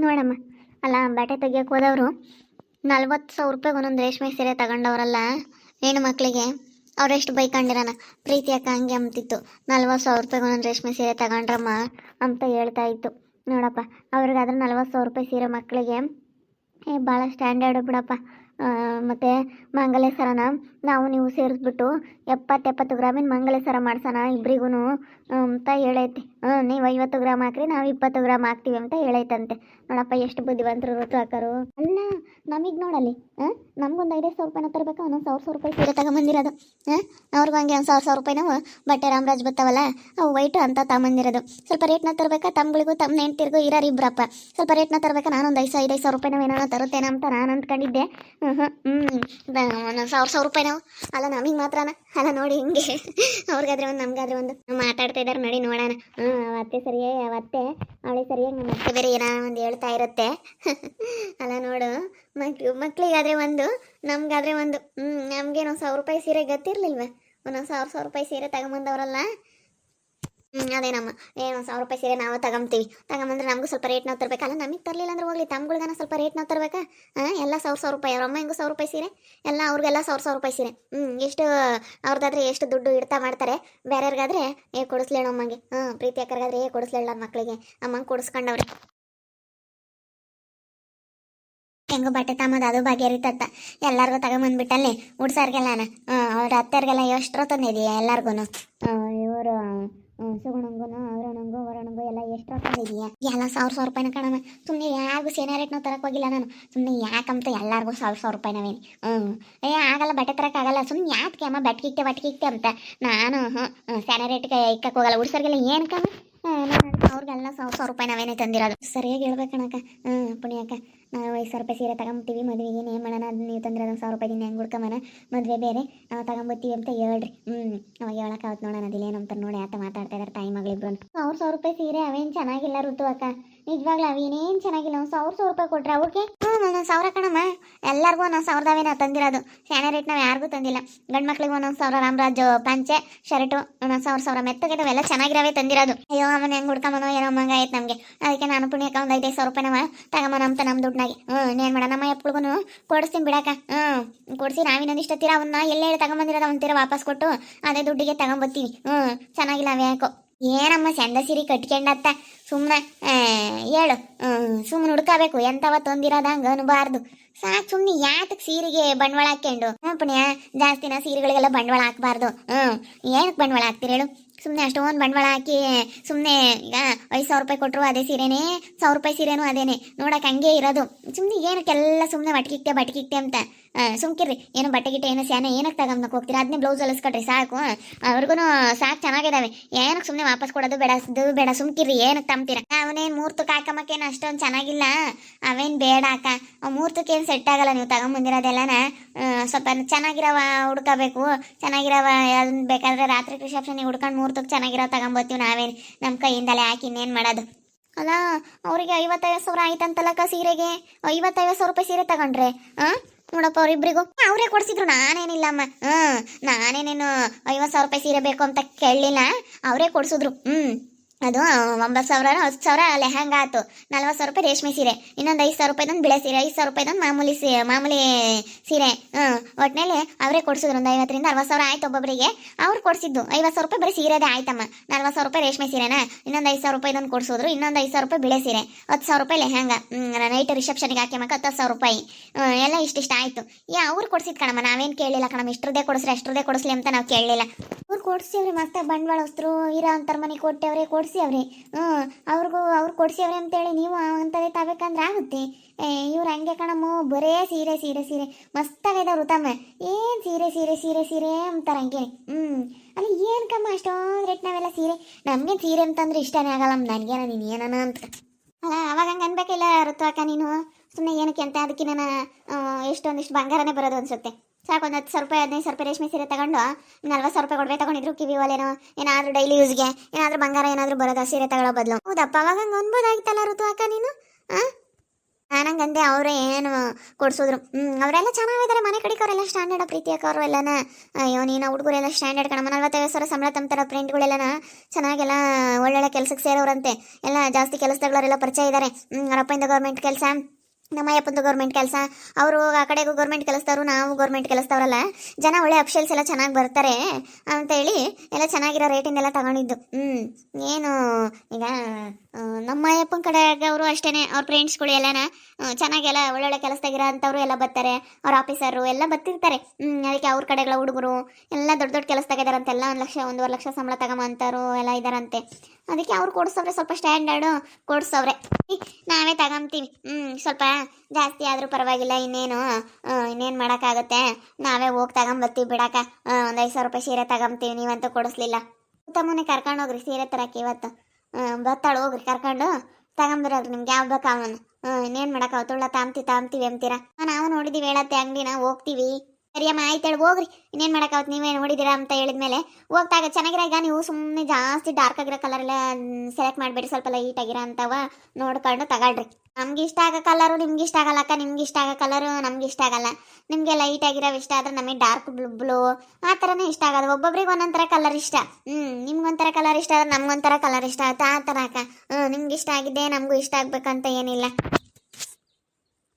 ನೋಡಮ್ಮ, ಅಲ್ಲ ಬಟ್ಟೆ ತೆಗಿಯಕ್ಕೆ ಹೋದವರು 40,000 ರೂಪಾಯಿಗೆ ಒಂದೊಂದು ರೇಷ್ಮೆ ಸೀರೆ ತಗೊಂಡವ್ರಲ್ಲ ಹೆಣ್ಣು ಮಕ್ಕಳಿಗೆ. ಅವರೆಷ್ಟು ಬೈಕೊಂಡಿರೋಣ. ಪ್ರೀತಿ ಅಕ್ಕ ಹಂಗೆ ಅಂತಿತ್ತು, 40,000 ರೂಪಾಯಿಗೆ ಒಂದೊಂದು ರೇಷ್ಮೆ ಸೀರೆ ತಗೊಂಡ್ರಮ್ಮ ಅಂತ ಹೇಳ್ತಾ ಇತ್ತು. ನೋಡಪ್ಪ, ಅವ್ರಿಗಾದ್ರೆ 40,000 ರೂಪಾಯಿ ಸೀರೆ ಮಕ್ಕಳಿಗೆ ಭಾಳ ಸ್ಟ್ಯಾಂಡರ್ಡು ಬಿಡಪ್ಪ. ಮತ್ತು ಮಂಗಲ ಸರನ ನಾವು ನೀವು ಸೇರಿಸ್ಬಿಟ್ಟು 70 ಗ್ರಾಮಿನ ಮಂಗಲ ಸರ ಮಾಡ್ಸೋಣ ಇಬ್ರಿಗೂ ಅಂತ ಹೇಳೈತಿ. ನೀವು 50 ಗ್ರಾಮ್ ಹಾಕ್ರಿ, ನಾವು 20 ಗ್ರಾಮ್ ಹಾಕ್ತೀವಿ ಅಂತ ಹೇಳೈತಂತೆ. ನೋಡಪ್ಪ, ಎಷ್ಟು ಬುದ್ಧಿವಂತರು ಋತು ಹಾಕರು ಅಲ್ಲ. ನಮಗೆ ನೋಡಲ್ಲಿ ನಮ್ಗೊಂದು 5,000 ರೂಪಾಯಿನ ತರಬೇಕು, ಒಂದೊಂದು 1,000 ರೂಪಾಯಿ ಸೀರೆ ತಗೊಂಬಂದಿರೋದು. ಅವ್ರಿಗೂ ಹಂಗೆ ಒಂದು 1,000 ರೂಪಾಯಿ ನಾವು ಬಟ್ಟೆ ರಾಮರಾಜ್ ಬರ್ತಾವಲ್ಲ ಅವು ವೈಟು ಅಂತ ತಗೊಂಬಂದಿರೋದು. ಸ್ವಲ್ಪ ರೇಟ್ನ ತರಬೇಕಾ, ತಮ್ಗಳಿಗೂ ತಮ್ಮ ನೆಂಟಿರ್ಗೂ ಇರೋರು ಇಬ್ಬರಪ್ಪ. ಸ್ವಲ್ಪ ರೇಟ್ನ ತರಬೇಕಾ, ನಾನೊಂದು 5,000 ರೂಪಾಯಿ ನಾವು ಏನಾರ ತರುತ್ತೇನೆ ಅಂತ ನಾನು ಅಂದ್ಕೊಂಡಿದ್ದೆ. ಒಂದು 1,000 ರೂಪಾಯಿ ನಾವು ಅಲ್ಲ, ನಮಗೆ ಮಾತ್ರನ ಅಲ್ಲ. ನೋಡಿ ಹಿಂಗೆ ಅವ್ರಿಗಾದ್ರೆ ಒಂದು ನಮ್ಗಾದ್ರೆ ಒಂದು ಮಾತಾಡ್ತಾ ಇದ್ದಾರೆ. ನೋಡಿ ನೋಡೋಣ. ಅವತ್ತೆ ಸರಿಯೇ, ಅವತ್ತೆ ಅವಳೆ ಸರಿಯಾಗಿ ಮತ್ತೆ ಬೇರೆ ಏನೋ ಒಂದು ಹೇಳ್ತಾ ಇರುತ್ತೆ. ಅಲ್ಲ ನೋಡು, ಮಕ್ಳಿಗಾದ್ರೆ ಒಂದು, ನಮ್ಗಾದ್ರೆ ಒಂದು. ನಮ್ಗೇನೋ 1,000 ರೂಪಾಯಿ ಸೀರೆ ಗೊತ್ತಿರ್ಲಿಲ್ವ? ಒಂದೊಂದು 1,000 ರೂಪಾಯಿ ಸೀರೆ ತಗೊಂಬಂದವ್ರಲ್ಲ. ಅದೇನಮ್ಮ, ಏನೋ 1,000 ರೂಪಾಯಿ ಸೀರೆ ನಾವು ತಗೊಂಬಂದ್ರೆ ನಮಗೂ ಸ್ವಲ್ಪ ರೇಟ್ ನಾವು ತರಬೇಕಲ್ಲ. ನಮಗೆ ತರಲಿಲ್ಲ ಅಂದ್ರೆ ಹೋಗ್ಲಿ, ತಮ್ಗಳಿಗಾನ ಸ್ವಲ್ಪ ರೇಟ್ ನಾವು ತರಬೇಕಾ? ಎಲ್ಲ 1,000 ರೂಪಾಯಿ. ಅವ್ರ ಅಮ್ಮ ಹೆಂಗೂ 1,000 ರೂಪಾಯಿ ಸೀರೆ, ಎಲ್ಲ ಅವ್ರಿಗೆಲ್ಲ 1,000 ರೂಪಾಯಿ ಸೀರೆ. ಎಷ್ಟು ಅವ್ರದ್ದಾದ್ರೆ ಎಷ್ಟು ದುಡ್ಡು ಇಡ್ತಾ ಮಾಡ್ತಾರೆ. ಬೇರೆಯವ್ರಿಗಾದ್ರೆ ಕೊಡಿಸ್ಲೇಣ ಅಮ್ಮಂಗೆ. ಪ್ರೀತಿ ಅಕ್ಕರಿಗಾದ್ರೆ ಕೊಡಿಸ್ಲೇಳ ಮಕ್ಕಳಿಗೆ, ಅಮ್ಮಂಗೆ ಕೊಡಿಸ್ಕೊಂಡವ್ರೆ. ಹೆಂಗೋ ಬಟ್ಟೆ ತಮ್ಮದು ಅದು ಬಗೆಹರಿತತ್ತ. ಎಲ್ಲರಿಗೂ ತಗೊಂಬಂದ್ಬಿಟ್ಟಲ್ಲಿ ಉಡ್ಸಾರ್ಗೆಲ್ಲಾನ ಅವ್ರ ಅತ್ತೆಯರ್ಗೆಲ್ಲ ಎಷ್ಟರ ತಂದಿದೆಯಾ ಎಲ್ಲಾರ್ಗು. ಇವರು ಸುಗುಣಂಗೂ ಅವರಣಂಗೂ ವರಣಂಗೂ ಎಲ್ಲ ಎಷ್ಟರ ತಂದಿದೆಯಾ? ಎಲ್ಲ 1,000 ರೂಪಾಯಿನ ಕಣಮ್ಮ. ಸುಮ್ಮನೆ ಯಾರಿಗೂ ಸೇನೆ ರೇಟ್ ನಾವು ತರಕ್ಕೆ ಹೋಗಿಲ್ಲ ನಾನು. ಸುಮ್ಮನೆ ಯಾಕಂತ ಎಲ್ಲರಿಗೂ 1,000 ರೂಪಾಯಿ ನಾವೇನು. ಆಗಲ್ಲ, ಬಟ್ಟೆ ತರಕ್ಕಾಗಲ್ಲ. ಸುಮ್ಮನೆ ಯಾಕೆ ಅಮ್ಮ ಬಟ್ಕಿಕ್ತೆ ಅಂತ ನಾನು ಸೇನೆ ರೇಟ್ಗೆ ಇಕ್ಕಕ್ಕೆ ಹೋಗಲ್ಲ. ಉಡ್ಸೋರ್ಗೆಲ್ಲ ಏನು ಕಮ್ಮ. ಅವ್ರಿಗೆಲ್ಲ 1,000 ರೂಪಾಯಿ ನಾವೇನೇ ತಂದಿರೋದು. ಸರಿಯಾಗಿ ಹೇಳ್ಬೇಕಣಕ್ಕ. ಪುಣ್ಯಕ್ಕ, ನಾವು 5,000 ರೂಪಾಯಿ ಸೀರೆ ತಗೊಂಬ್ತೀವಿ. ಮದುವೆಗೆ ಏನು ಮಾಡೋಣ, ಅದು ನೀವು ತಂದಿರೋದು 1,000 ರೂಪಾಯಿ ದಿನ ಹೆಂಗೆ ಹುಡ್ಕೊಂಬನ, ಮದುವೆ ಬೇರೆ ನಾವು ತಗೊಂಬತ್ತೀವಿ ಅಂತ ಹೇಳ್ರಿ. ಅವಾಗ ಹೇಳೋಕ್ಕಾವತ್ತು ನೋಡೋಣ. ಅದಿಲ್ಲೇನಂತ ನೋಡಿ ಆತ ಮಾತಾಡ್ತಾ ಇದ್ದಾರೆ ತಾಯಿ ಮಗಳಿಬ್ರು. 1,000 ರೂಪಾಯಿ ಸೀರೆ ಅವೇನು ಚೆನ್ನಾಗಿಲ್ಲ ಋತು ಅಕ್ಕ, ನಿಜವಾಗ್ಲೂ ಅವೇನೇನು ಚೆನ್ನಾಗಿಲ್ಲ. ಒಂದು 1,000 ರೂಪಾಯಿ ಕೊಟ್ರೆ ಅವ್ರಿಗೆ 1,000 ಕಣಮ್ಮ. ಎಲ್ಲರಿಗೂ 1,000 ನಾವು ತಂದಿರೋದು. ಸ್ಯಾನೆ ರೇಟ್ ನಾವು ಯಾರಿಗೂ ತಂದಿಲ್ಲ. ಗಂಡು ಮಕ್ಳಿಗೆ 1,000 ರಾಮರಾಜ್ ಪಂಚೆ ಶರ್ಟು 1,000 ಮೆತ್ತಗೆದವೆಲ್ಲ ಚೆನ್ನಾಗಿರೋವೇ ತಂದಿರೋದು. ಅಯ್ಯೋ ಅವನ ಹೆಂಗೆ ಹುಡ್ಕೊಂಬನೋ ಏನೋ ಮಂಗ ಆಯ್ತು ನಮಗೆ. ಅದಕ್ಕೆ ನಾನು ಪುಣ್ಯಕ್ಕ ಒಂದು 5,000 ರೂಪಾಯಿ ನಾವು ತಗೊಂಬನ ಅಂತ ನಮ್ಮ ದುಡ್ಡಾಗಿ. ಇನ್ನೇನು ಮಾಡೋಣ, ನಮ್ಮ ಎಪ್ಪಳಿಗೂ ಕೊಡಿಸ್ತೀನಿ ಬಿಡಕ್ಕ. ಕೊಡಿಸಿ ನಾವಿನ್ನೊಂದಿಷ್ಟು ತೀರ ಅವನ್ನ ಎಲ್ಲೇ ತಗೊಂಬಂದಿರೋದು ಅವನ ತೀರ ವಾಪಸ್ ಕೊಟ್ಟು ಅದೇ ದುಡ್ಡಿಗೆ ತಗೊಂಬತ್ತೀವಿ. ಚೆನ್ನಾಗಿಲ್ಲ ಅವೇ ಯಾಕೋ. ಏನಮ್ಮ ಚಂದ ಸೀರೆ ಕಟ್ಕೊಂಡತ್ತ ಸುಮ್ಮನೆ ಹೇಳು. ಸುಮ್ಮನೆ ಹುಡ್ಕೋಬೇಕು, ಎಂತವ ತಂದಿರೋದಂಗೆ ಅನ್ಬಾರ್ದು. ಸಾಕು ಸುಮ್ಮನೆ ಯಾತಕ್ಕೆ ಸೀರೆಗೆ ಬಂಡವಾಳ ಹಾಕ್ಕೊಂಡು. ಪುಣ್ಯ ಜಾಸ್ತಿನ ಸೀರೆಗಳಿಗೆಲ್ಲ ಬಂಡವಾಳ ಹಾಕ್ಬಾರ್ದು. ಏನಕ್ಕೆ ಬಂಡವಾಳ ಹಾಕ್ತೀರಿ ಹೇಳು? ಸುಮ್ಮನೆ ಅಷ್ಟೊಂದು ಬಂಡವಾಳ ಹಾಕಿ ಸುಮ್ಮನೆ ಈಗ 5,000 ರೂಪಾಯಿ ಕೊಟ್ಟರು ಅದೇ ಸೀರೆನೇ, 1,000 ರೂಪಾಯಿ ಸೀರೆನೂ ಅದೇನೆ ನೋಡಕ್ಕೆ ಹಂಗೆ ಇರೋದು. ಸುಮ್ಮನೆ ಏನಕ್ಕೆಲ್ಲ ಸುಮ್ಮನೆ ಬಟ್ಕಿಕ್ತೆ ಅಂತ ಸುಮ್ಕಿರ್ರಿ. ಏನು ಬಟ್ಟೆ ಗಿಟ್ಟೆ ಏನೋ ಸ್ಯಾನೆ ಏನಕ್ಕೆ ತಗೊಂಬಕ್ಕೆ ಹೋಗ್ತೀರಾ? ಅದನ್ನೇ ಬ್ಲೌಸ್ ಹೊಲಿಸ್ಕೊಟ್ರಿ ಸಾಕು. ಅವ್ರಿಗೂ ಸಾಕು ಚೆನ್ನಾಗಿದ್ದಾವೆ. ಏನಕ್ಕೆ ಸುಮ್ಮನೆ ವಾಪಸ್ ಕೊಡೋದು ಬೇಡ ಸುಮ್ಕಿರ್ರಿ. ಏನಕ್ಕೆ ತಂಬ್ತೀರಾ? ಅವನೇನು ಮೂರ್ತಕ್ಕೆ ಹಾಕಮ್ಮಕ್ಕೇನು ಅಷ್ಟೊಂದು ಚೆನ್ನಾಗಿಲ್ಲ. ಅವೇನು ಬೇಡ ಅಕ್ಕ, ಮೂರ್ತಕ್ಕೇನು ಸೆಟ್ ಆಗಲ್ಲ. ನೀವು ತಗೊಂಬಂದಿರೋದೆಲ್ಲನ ಸ್ವಲ್ಪ ಚೆನ್ನಾಗಿರೋವ ಹುಡ್ಕೋಬೇಕು. ಚೆನ್ನಾಗಿರೋವ ಅದನ್ನ ಬೇಕಾದ್ರೆ ರಾತ್ರಿ ರಿಸೆಪ್ಷನ್ಗೆ ಹುಡ್ಕೊಂಡು ಮೂರ್ತಕ್ಕೆ ಚೆನ್ನಾಗಿರೋ ತಗೊಂಬತ್ತೀವಿ ನಾವೇನು ನಮ್ಮ ಕೈಯಿಂದಲೇ ಹಾಕಿ. ಇನ್ನೇನು ಮಾಡೋದು? ಅಲ್ಲ, ಅವರಿಗೆ 55,000 ಆಯ್ತಂತಲ್ಲಕ್ಕ ಸೀರೆಗೆ. 55,000 ರೂಪಾಯಿ ಸೀರೆ ತಗೊಂಡ್ರೆ ನೋಡಪ್ಪ ಅವರಿಬ್ರಿಗೂ ಅವರೇ ಕೊಡಿಸಿದ್ರು. ನಾನೇನಿಲ್ಲಮ್ಮ. ನಾನೇನೇನು 50,000 ರೂಪಾಯಿ ಸೀರೆ ಬೇಕು ಅಂತ ಕೇಳಲಿಲ್ಲ, ಅವರೇ ಕೊಡಿಸಿದ್ರು. ಅದು 9,000 10,000 ಲೆಹಂಗ ಆಯ್ತು. 40,000 ರೂಪಾಯಿ ರೇಷ್ಮೆ ಸೀರೆ, ಇನ್ನೊಂದು 5,000 ರೂಪಾಯಿದೊಂದು ಬಿಳೆ ಸೀರೆ, 5,000 ರೂಪಾಯಿದೊಂದು ಮಾಮೂಲಿ ಸೀರೆ. ಒಟ್ಟಿನಲ್ಲಿ ಅವರೇ ಕೊಡಿಸಿದ್ರು. ಒಂದು 50,000 ರಿಂದ 60,000 ಆಯ್ತು ಒಬ್ಬೊಬ್ಬರಿಗೆ. ಅವ್ರು ಕೊಡಿಸಿದ್ದು 50,000 ರೂಪಾಯಿ ಬರೀ ಸೀರೆದೇ ಆಯ್ತಮ್ಮ. 40,000 ರೂಪಾಯಿ ರೇಷ್ಮೆ ಸೀರೆನಾ, ಇನ್ನೊಂದು 5,000 ರೂಪಾಯಿದೊಂದು ಕೊಡಿಸಿದ್ರು. ಇನ್ನೊಂದು 5,000 ರೂಪಾಯಿ ಬಿಳೆ ಸೀರೆ, 10,000 ರೂಪಾಯಿ ಲೆಹಂಗ ನೈಟ್ ರಿಸೆಪ್ಷನ್ಗೆ ಹಾಕ್ಯಮಕ್ಕ 10,000 ರೂಪಾಯಿ. ಎಲ್ಲ ಇಷ್ಟಿಷ್ಟ ಆಯ್ತು. ಅವ್ರು ಕೊಡ್ಸಿದ್ ಕಣಮ್ಮ, ನಾವೇನು ಕೇಳಲಿಲ್ಲ ಕಣಮ್ಮ. ಇಷ್ಟರದೇ ಕೊಡಿಸ್ರಿ ಅಷ್ಟರದೇ ಕೊಡಿಸ್ಲಿ ಅಂತ ನಾವು ಕೇಳಲಿಲ್ಲ. ಅವ್ರು ಕೊಡಿಸ್ಯವ್ರಿ. ಮತ್ತೆ ಬಂಡವಾಳ ವಸ್ತರು ಇರೋ ಅಂತರ ಮನೆ ಕೊಟ್ಟವ್ರೆ, ಕೊಡಿಸ್ಯವ್ರಿ. ಅವ್ರು ಕೊಡಿಸ್ಯವ್ರಿ ಅಂತೇಳಿ ನೀವು ಅಂತದೇ ತಗೋಬೇಕಂದ್ರೆ ಆಗುತ್ತೆ. ಇವ್ರು ಹಂಗೆ ಕಣಮ್ಮ, ಬರೇ ಸೀರೆ ಸೀರೆ ಸೀರೆ ಮಸ್ತಾಗೈದ ಋತಮ್ಮ. ಏನು ಸೀರೆ ಸೀರೆ ಸೀರೆ ಸೀರೆ ಅಂತಾರೆ ಹಂಗೆ. ಅಲ್ಲಿ ಏನು ಕಮ್ಮ ಅಷ್ಟೊಂದು ರೇಟ್ ನಾವೆಲ್ಲ ಸೀರೆ. ನಮಗೆ ಸೀರೆ ಅಂತಂದ್ರೆ ಇಷ್ಟನೇ ಆಗಲ್ಲ ನನಗೇನ. ನೀನು ಏನನ ಅಂತ ಅಲ್ಲ ಅವಾಗ ಹಂಗೆ ಅನ್ಬೇಕಿಲ್ಲ ಋತು ಅಕ್ಕ. ನೀನು ಸುಮ್ಮನೆ ಏನಕ್ಕೆ ಅಂತ ಅದಕ್ಕೆ ನಾನು ಎಷ್ಟೊಂದಿಷ್ಟು ಬಂಗಾರನೇ ಬರೋದು ಅನ್ಸುತ್ತೆ. ಸಾಕು ಒಂದು 10,000 ರೂಪಾಯಿ 15,000 ರೂಪಾಯಿ ರೇಷ್ಮೆ ಸೀರೆ ತಗೊಂಡು 40,000 ರೂಪಾಯಿ ಕೊಡಬೇಕು ತಗೊಂಡಿದ್ರು. ಕಿವಿ ಒಲೆನೋ ಏನಾದರೂ ಡೈಲಿ ಯೂಸ್ಗೆ ಏನಾದರೂ ಬಂಗಾರ ಏನಾದರೂ ಬರೋದು ಸೀರೆ ತಗೊಳ್ಳೋ ಬದಲು. ಹೌದಪ್ಪ, ಅವಾಗ ಹಂಗೆ ಅನ್ಬೋದಾಗಿತ್ತಲ್ಲ ಋತು ಅಕ್ಕ ನೀನು. ಹಂಗಂದೆ ಅವರೇ ಏನು ಕೊಡ್ಸಿದ್ರು. ಅವರೆಲ್ಲ ಚೆನ್ನಾಗಿದ್ದಾರೆ, ಮನೆ ಕಡೆಗೆ ಅವರೆಲ್ಲ ಸ್ಟ್ಯಾಂಡರ್ಡ್ ಪ್ರೀತಿ ಅವರು ಎಲ್ಲನ. ಅಯ್ಯೋ ನೀನು ಹುಡುಗರೆಲ್ಲ ಸ್ಟ್ಯಾಂಡರ್ಡ್ ಕಣಮ್ಮ, 45,000 ಸಂಬಳ ತಂತಾರ ಫ್ರೆಂಡ್ಗಳೆಲ್ಲನ ಚೆನ್ನಾಗೆಲ್ಲ ಒಳ್ಳೊಳ್ಳೆ ಕೆಲಸಕ್ಕೆ ಸೇರೋರಂತೆ, ಎಲ್ಲ ಜಾಸ್ತಿ ಕೆಲಸದವರೆಲ್ಲ ಪರಿಚಯ ಇದ್ದಾರೆ. ಅವರಪ್ಪಂದ ಗೌರ್ಮೆಂಟ್ ಕೆಲಸ, ನಮ್ಮ ಅಪ್ಪಂದು ಗೌರ್ಮೆಂಟ್ ಕೆಲಸ, ಅವರು ಆ ಕಡೆಗೂ ಗೌರ್ಮೆಂಟ್ ಕೆಲಸದವರು, ನಾವು ಗೌರ್ಮೆಂಟ್ ಕೆಲಸದವರಲ್ಲ, ಜನ ಒಳ್ಳೆ ಅಫಿಷಿಯಲ್ಸ್ ಎಲ್ಲ ಚೆನ್ನಾಗಿ ಬರ್ತಾರೆ ಅಂತೇಳಿ ಎಲ್ಲ ಚೆನ್ನಾಗಿರೋ ರೇಟಿಂದೆಲ್ಲ ತಗೊಂಡಿದ್ದು. ಏನು ಈಗ ನಮ್ಮ ಅಪ್ಪನ ಕಡೆ ಅವರು ಅಷ್ಟೇ, ಅವ್ರ ಫ್ರೆಂಡ್ಸ್ಗಳು ಎಲ್ಲನ ಚೆನ್ನಾಗೆಲ್ಲ ಒಳ್ಳೊಳ್ಳೆ ಕೆಲಸದಾಗಿರೋ ಅಂಥವ್ರು ಎಲ್ಲ ಬರ್ತಾರೆ, ಅವ್ರ ಆಫೀಸರು ಎಲ್ಲ ಬರ್ತಿರ್ತಾರೆ. ಅದಕ್ಕೆ ಅವ್ರ ಕಡೆಗಳ ಹುಡುಗರು ಎಲ್ಲ ದೊಡ್ಡ ದೊಡ್ಡ ಕೆಲಸದಾಗಿದ್ದಾರಂತೆ, ಎಲ್ಲ 1 ಲಕ್ಷ 1.5 ಲಕ್ಷ ಸಂಬಳ ತಗೊಂಬಂತಾರು ಎಲ್ಲ ಇದ್ದಾರಂತೆ. ಅದಕ್ಕೆ ಅವ್ರು ಕೊಡಿಸವ್ರೆ, ಸ್ವಲ್ಪ ಸ್ಟ್ಯಾಂಡರ್ಡು ಕೊಡಿಸವ್ರೆ, ನಾವೇ ತಗೊಂತೀವಿ. ಸ್ವಲ್ಪ ಜಾಸ್ತಿ ಆದರೂ ಪರವಾಗಿಲ್ಲ, ಇನ್ನೇನು ಮಾಡೋಕ್ಕಾಗುತ್ತೆ, ನಾವೇ ಹೋಗಿ ತಗೊಂಬರ್ತೀವಿ ಬಿಡಾಕ. 5,000 ರೂಪಾಯಿ ಸೀರೆ ತಗೊಂತೀವಿ, ನೀವಂತೂ ಕೊಡಿಸ್ಲಿಲ್ಲ. ತಮ್ಮನೆ ಕರ್ಕೊಂಡು ಹೋಗ್ರಿ ಸೀರೆ ತರಕ್ಕೆ ಇವತ್ತು. ಬರ್ತಾಳು ಹೋಗ್ರಿ, ಕರ್ಕೊಂಡು ತಗೊಂಬರೋಗ್ರಿ, ನಿಮ್ಗೆ ಯಾವ ಬೇಕು ಅವನು. ಇನ್ನೇನು ಮಾಡೋಕ್ಕಾವ, ತುಳ್ಳ ತಾಂಬ್ತೀವಿ ಅಂತೀರಾ. ನಾವು ನೋಡಿದ್ದೀವಿ ಹೇಳತ್ತೆ ಅಂಗಡಿನ, ಹೋಗ್ತೀವಿ. ಸರಿಯಮ್ಮ ಆಯ್ತೇಳಿ ಹೋಗ್ರಿ, ಇನ್ನೇನು ಮಾಡೋಕ್ಕಾವತ್ತು, ನೀವೇ ನೋಡಿದ್ದೀರಾ ಅಂತ ಹೇಳಿದ್ಮೇಲೆ ಹೋಗ್ತಾಗ ಚೆನ್ನಾಗಿರೋ. ಈಗ ನೀವು ಸುಮ್ಮನೆ ಜಾಸ್ತಿ ಡಾರ್ಕ್ ಆಗಿರೋ ಕಲರ್ ಎಲ್ಲ ಸೆಲೆಕ್ಟ್ ಮಾಡಬೇಡಿ, ಸ್ವಲ್ಪ ಲೈಟ್ ಆಗಿರೋ ಅಂತವ ನೋಡ್ಕೊಂಡು ತಗೊಳ್ರಿ. ನಮ್ಗೆ ಇಷ್ಟ ಆಗೋ ಕಲರು ನಿಮ್ಗೆ ಇಷ್ಟ ಆಗಲ್ಲ ಅಕ್ಕ, ನಿಮ್ಗೆ ಇಷ್ಟ ಆಗೋ ಕಲರು ನಮ್ಗೆ ಇಷ್ಟ ಆಗಲ್ಲ. ನಿಮಗೆ ಲೈಟ್ ಆಗಿರೋ ಇಷ್ಟ ಆದ್ರೆ ನಮಗೆ ಡಾರ್ಕ್ ಬ್ಲೂ ಆ ಥರನೇ ಇಷ್ಟ ಆಗೋದು. ಒಬ್ಬೊಬ್ರಿಗೆ ಒಂದೊಂಥರ ಕಲರ್ ಇಷ್ಟ. ನಿಮ್ಗೊಂಥರ ಕಲರ್ ಇಷ್ಟ ಆದ್ರೆ ನಮ್ಗೊಂಥರ ಕಲರ್ ಇಷ್ಟ ಆಗುತ್ತೆ, ಆ ಥರ ಅಕ್ಕ. ನಿಮ್ಗೆ ಇಷ್ಟ ಆಗಿದ್ದೆ ನಮಗೂ ಇಷ್ಟ ಆಗ್ಬೇಕಂತ ಏನಿಲ್ಲ.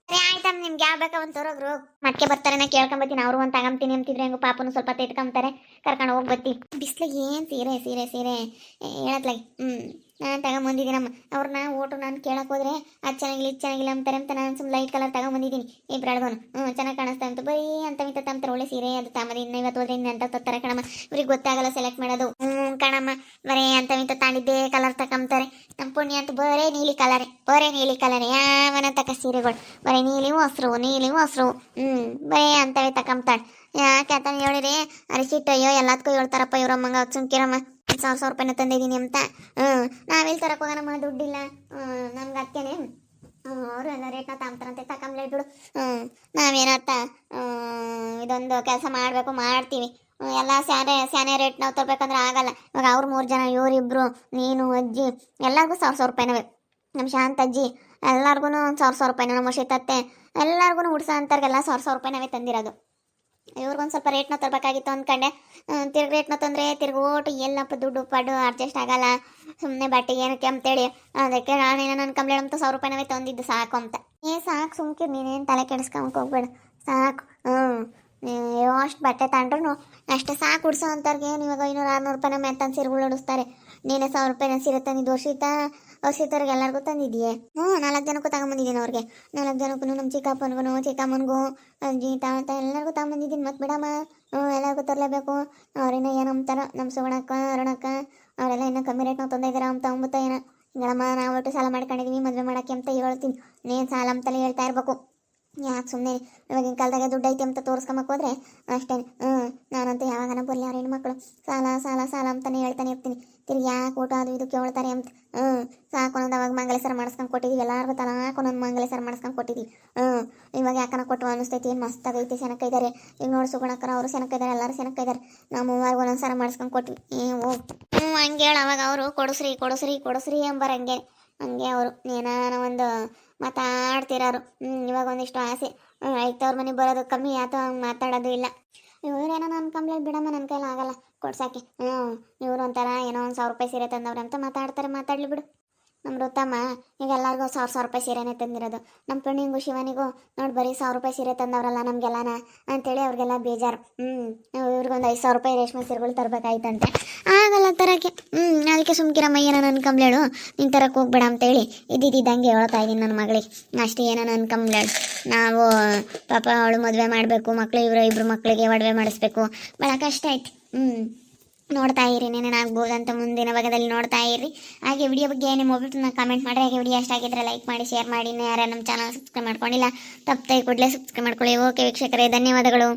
ಆಯ್ತಮ್ಮ, ನಿಮ್ಗೆ ಯಾವ ಬೇಕಾ ಒಂದು ತರೋಗ್ರು, ಮಟ್ಕೆ ಬರ್ತಾರೆ, ನಾ ಕೇಳ್ಕೊಂಬತ್ತೀನಿ. ಅವ್ರು ಒಂದು ತಗೊಂತೀನಿ ಅಂತಿದ್ರೆ ಹೆಂಗು ಪಾಪನು ಸ್ವಲ್ಪ ತೆತ್ಕೊಂತಾರೆ, ಕರ್ಕೊಂಡು ಹೋಗ್ಬತ್ತಿ. ಬಿಸ್ಲಿಗೆ ಏನು ಸೀರೆ ಸೀರೆ ಸೀರೆ ಹೇಳತ್ಲಾಗಿ. ನಾನು ತಗೊಂಬಂದಿದ್ದೀನಮ್ಮ. ಅವ್ರನ್ನ ಓಟು ನಾನು ಕೇಳಕ್ಕೆ ಹೋದ್ರೆ ಅದು ಚೆನ್ನಾಗಿಲ್ಲ ಇದು ಚೆನ್ನಾಗಿಲ್ಲ ಅಂತಾರೆ ಅಂತ ನಾನು ಸುಮ್ಮನೆ ಲೈಟ್ ಕಲರ್ ತಗೊಂಬಂದಿದ್ದೀನಿ. ಇಬ್ಬರಡ್ಗೋನು ಚೆನ್ನಾಗಿ ಕಾಣಿಸ್ತಾ ಅಂತ ಬರೀ ಅಂತ ಅಂತಾರೆ. ಒಳ್ಳೆ ಸೀರೆ ಅದು ತಾಂಬದಿ ಇವತ್ತು ಹೋದ್ರೆ ಅಂತ ತತ್ತಾರೆ ಕಣಮ್ಮ, ಇವ್ರಿಗೆ ಗೊತ್ತಾಗಲ್ಲ ಸೆಲೆಕ್ಟ್ ಮಾಡೋದು. ಕಣಮ್ಮ, ಬರೀ ಅಂತ ತಾಂಡಿದ್ದೇ ಕಲರ್ ತಗೊಂತಾರೆ. ನಮ್ಮ ಪುಣ್ಯ ಅಂತ ಬರೇ ನೀಲಿ ಕಲರೇ ಯಾವನ ತಕ್ಕ ಸೀರೆಗಳು ಬರೀ ನೀಲಿ ಮೊಸರು ಬರೀ ಅಂತವೇ ತಗೊಂತಾಳೆ. ಯಾಕೆ ಅಂತ ಹೇಳಿರಿ ಅರಿಸಿಟ್ಟು, ಅಯ್ಯೋ ಎಲ್ಲದಕ್ಕೂ ಹೇಳ್ತಾರಪ್ಪ ಇವ್ರಮ್ಮಂಗ, ಸುಮ್ಕಿರಮ್ಮ. 1,000 ರೂಪಾಯಿನ ತಂದಿದ್ದೀನಿ ಅಂತ. ನಾವೆಲ್ಲಿ ತರಕ್ಕೆ ಹೋಗೋಣಮ್ಮ, ದುಡ್ಡಿಲ್ಲ ನಮ್ಗೆ ಅದಕ್ಕೇನೆ. ಅವರು ಎಲ್ಲ ರೇಟ್ನ ತಾಂಬ್ತಾರಂತೆ, ತಗೊಂಬ್ಲೆ ಬಿಡು. ನಾವೇನತ್ತ ಇದೊಂದು ಕೆಲಸ ಮಾಡಬೇಕು, ಮಾಡ್ತೀವಿ. ಎಲ್ಲ ಸ್ಯಾನೆ ರೇಟ್ ನಾವು ತರಬೇಕಂದ್ರೆ ಆಗಲ್ಲ. ಇವಾಗ ಅವ್ರು 3 ಜನ, ಇವರಿಬ್ರು, ನೀನು ಅಜ್ಜಿ, ಎಲ್ಲರಿಗೂ 1,000 ರೂಪಾಯಿನವೇ. ನಮ್ಮ ಶಾಂತ ಅಜ್ಜಿ ಎಲ್ಲರಿಗೂ 1,000 ರೂಪಾಯಿನ, ನಮ್ಮ ಶೀತತ್ತೆ ಎಲ್ಲರಿಗೂ ಉಡ್ಸ ಅಂತಾರಿಗೆಲ್ಲ 1,000 ರೂಪಾಯಿನವೇ ತಂದಿರೋದು. ಇವ್ರಿಗೊಂದು ಸ್ವಲ್ಪ ರೇಟ್ನ ತರಬೇಕಾಗಿತ್ತು ಅಂದ್ಕೊಂಡೆ. ತಿರ್ಗಿ ರೇಟ್ನ ತಂದರೆ ತಿರ್ಗೋಟು ಎಲ್ಲಪ್ಪ ದುಡ್ಡು ಪಡ್ಡು ಅಡ್ಜಸ್ಟ್ ಆಗಲ್ಲ. ಸುಮ್ಮನೆ ಬಟ್ಟೆ ಏನಕ್ಕೆ ಅಂತೇಳಿ ಅದಕ್ಕೆ ನಾನೇನೋ ನನ್ನ ಕಂಪ್ಲೇಂಟ್ ಅಂತ 1,000 ರೂಪಾಯಿನವೇ ತಂದಿದ್ದು ಸಾಕು ಅಂತ. ಸಾಕು ಸುಮ್ಕಿರು, ನೀನೇನು ತಲೆ ಕೆಡಿಸ್ಕೊಂಬಕ್ಕೆ ಹೋಗ್ಬೇಡ, ಸಾಕು. ಅಷ್ಟು ಬಟ್ಟೆ ತಗೊಂಡ್ರು ಅಷ್ಟೇ ಸಾಕು. ಉಡ್ಸೋ ಅಂತಾರ್ಗೆ ಇವಾಗ 500-600 ರೂಪಾಯಿನ ಮೆತ್ತನ ಸೀರೆಗಳು ಉಡಿಸ್ತಾರೆ. ನೀನೇ 1,000 ರೂಪಾಯಿನ ಸೀರೆ ತಂದಿದ್ದು. ವರ್ಷಿತವ್ರಿಗೆ ಎಲ್ಲರಿಗೂ ತಂದಿದ್ದೀಯೇ? 4 ಜನಕ್ಕೂ ತಗೊಂಬಂದಿದ್ದೀನಿ. ಅವ್ರಿಗೆ 4 ಜನಕ್ಕೂ, ನಮ್ಮ ಚಿಕ್ಕಮ್ಮನಿಗೂ ಅಜ್ಜಿ ತಾತ ಎಲ್ಲರಿಗೂ ತಗೊಂಬಂದಿದ್ದೀನಿ. ಮತ್ತೆ ಬಿಡಮ್ಮ, ಎಲ್ಲರಿಗೂ ತರಲೇಬೇಕು. ಅವ್ರೇನೋ ಏನಂತಾರೋ ನಮ್ಮ ಸುವರ್ಣಕ್ಕ ಅರುಣಕ್ಕ ಅವರೆಲ್ಲ ಇನ್ನೂ ಕಮ್ಮಿ ರೇಟ್ ನಾವು ತಂದಿದ್ದೀರ ಅಂತ ಅಂಬುತ್ತ ಏನೋ. ಹಿಂಗಮ್ಮ ನಾವು ಒಟ್ಟು ಸಾಲ ಮಾಡ್ಕೊಂಡಿದ್ದೀವಿ ಮದುವೆ ಮಾಡೋಕ್ಕೆ ಅಂತ ಹೇಳ್ತೀನಿ. ನೀನು ಸಾಲ ಅಂತಲೇ ಹೇಳ್ತಾ ಇರಬೇಕು. ಯಾಕೆ ಸುಮ್ಮನೆ ಇವಾಗಿನ ಕಾಲದಾಗ ದುಡ್ಡು ಐತಿ ಅಂತ ತೋರಿಸ್ಕೊಂಬಕ್ಕೆ ಹೋದ್ರೆ ಅಷ್ಟೇ. ನಾನಂತೂ ಯಾವಾಗನ ಬರಲಿ ಅವ್ರ ಹೆಣ್ಮಕ್ಳು ಸಾಲ ಅಂತಲೇ ಹೇಳ್ತಾನೆ ಇರ್ತೀನಿ. ತಿರ್ಗಿ ಯಾಕೆ ಊಟ ಅದು ಇದು ಕೇಳ್ತಾರೆ ಅಂತ. ಸಾಕು ಅನ್ನೋದು ಅವಾಗ ಮಂಗಲೇಶ್ವರ ಮಾಡಿಸ್ಕೊಂಡು ಕೊಟ್ಟಿದ್ದೀವಿ, ಎಲ್ಲರಿಗೂ ತಲಾಕು ಒಂದೊಂದು ಮಂಗಲೇಶ್ವರ ಮಾಡಿಸ್ಕೊಂಡು ಕೊಟ್ಟಿದ್ದೀವಿ. ಇವಾಗ ಯಾಕನ ಕೊಟ್ಟು ಅನ್ನಿಸ್ತೈತಿ, ಏನು ಮಸ್ತಾಗೈತಿ, ಸೆನಕ ಇದ್ದಾರೆ. ಈಗ ನೋಡಿ ಸುಗುಣಕ್ಕರ ಅವರು ಸೆನಕ ಇದ್ದಾರೆ, ಎಲ್ಲರೂ ಸೆನಕ ಇದ್ದಾರೆ. ನಾವು ಮೂವಾಗ ಒಂದೊಂದು ಸರ ಮಾಡಿಸ್ಕೊಂಡು ಕೊಟ್ವಿ. ಹಂಗೆ ಹೇಳಿ ಅವಾಗ ಅವರು ಕೊಡಿಸ್ರಿ ಎಂಬಾರ ಹಂಗೆ ಅವರು ಏನಾನ ಒಂದು ಮಾತಾಡ್ತಿರೋರು. ಇವಾಗ ಒಂದಿಷ್ಟು ಆಸೆ ಐತವ್ರ ಮನೆಗೆ ಬರೋದು ಕಮ್ಮಿ ಆತ, ಮಾತಾಡೋದು ಇಲ್ಲ. ಇವರೇನೋ ನನ್ನ ಕಂಪ್ಲೇಂಟ್ ಬಿಡಮ್ಮ, ನನ್ನ ಕೈಲಿ ಆಗಲ್ಲ ಕೊಡ್ಸೋಕ್ಕೆ. ಇವರು ಒಂಥರ ಏನೋ 1,000 ರೂಪಾಯಿ ಸೀರೆ ತಂದವ್ರೆ ಅಂತ ಮಾತಾಡ್ತಾರೆ, ಮಾತಾಡಲಿ ಬಿಡು. ನಮ್ಮ ರುತ್ತಮ್ಮ ಈಗ ಎಲ್ಲರಿಗೂ 1,000 ರೂಪಾಯಿ ಸೀರೆನೇ ತಂದಿರೋದು. ನಮ್ಮ ಪುಣ್ಯಂಗೂ ಶಿವನಿಗೂ ನೋಡಿ ಬರೀ 1,000 ರೂಪಾಯಿ ಸೀರೆ ತಂದವ್ರಲ್ಲ ನಮಗೆಲ್ಲನ ಅಂತೇಳಿ ಅವ್ರಿಗೆಲ್ಲ ಬೇಜಾರು. ಇವ್ರಿಗೊಂದು 5,000 ರೂಪಾಯಿ ರೇಷ್ಮೆ ಸೀರೆಗಳು ತರಬೇಕಾಯ್ತಂತೆ, ಆಗಲ್ಲ ತರಕ್ಕೆ. ಅದಕ್ಕೆ ಸುಮ್ಕಿರಮ್ಮ, ಏನೋ ನನ್ನ ಕಂಪ್ಲೇಳು ನೀನು ತರಕ್ಕೆ ಹೋಗ್ಬೇಡ ಅಂತೇಳಿ ಇದ್ದಿದ್ದಂಗೆ ಹೇಳ್ತಾ ಇದ್ದೀನಿ ನನ್ನ ಮಗಳಿಗೆ. ಅಷ್ಟೇ ಏನೋ ನನ್ನ ಕಂಪ್ಲೇಳು. ನಾವು ಪಾಪ ಅವಳು ಮದುವೆ ಮಾಡಬೇಕು, ಮಕ್ಕಳು ಇಬ್ಬರು ಮಕ್ಕಳಿಗೆ ಒಡವೆ ಮಾಡಿಸ್ಬೇಕು, ಭಾಳ ಕಷ್ಟ ಐತಿ. ನೋಡ್ತಾ ಇರಿ, ಏನೇನಾಗ್ಬೋದು ಅಂತ ಮುಂದಿನ ಭಾಗದಲ್ಲಿ ನೋಡ್ತಾ ಇರಿ. ಹಾಗೆ ವಿಡಿಯೋ ಬಗ್ಗೆ ನಿಮ್ಮ ಒಬ್ಬಟ್ಟು ಕಮೆಂಟ್ ಮಾಡಿರಿ. ಹಾಗೆ ವಿಡಿಯೋ ಇಷ್ಟ ಆಗಿದ್ರೆ ಲೈಕ್ ಮಾಡಿ, ಶೇರ್ ಮಾಡಿ. ಯಾರು ನಮ್ಮ ಚಾನಲ್ ಸಬ್ಸ್ಕ್ರೈಬ್ ಮಾಡ್ಕೊಂಡಿಲ್ಲ ತಪ್ಪದೆ ಕೂಡಲೇ ಸಬ್ಸ್ಕ್ರೈಬ್ ಮಾಡ್ಕೊಳ್ಳಿ. ಓಕೆ ವೀಕ್ಷಕರೇ, ಧನ್ಯವಾದಗಳು.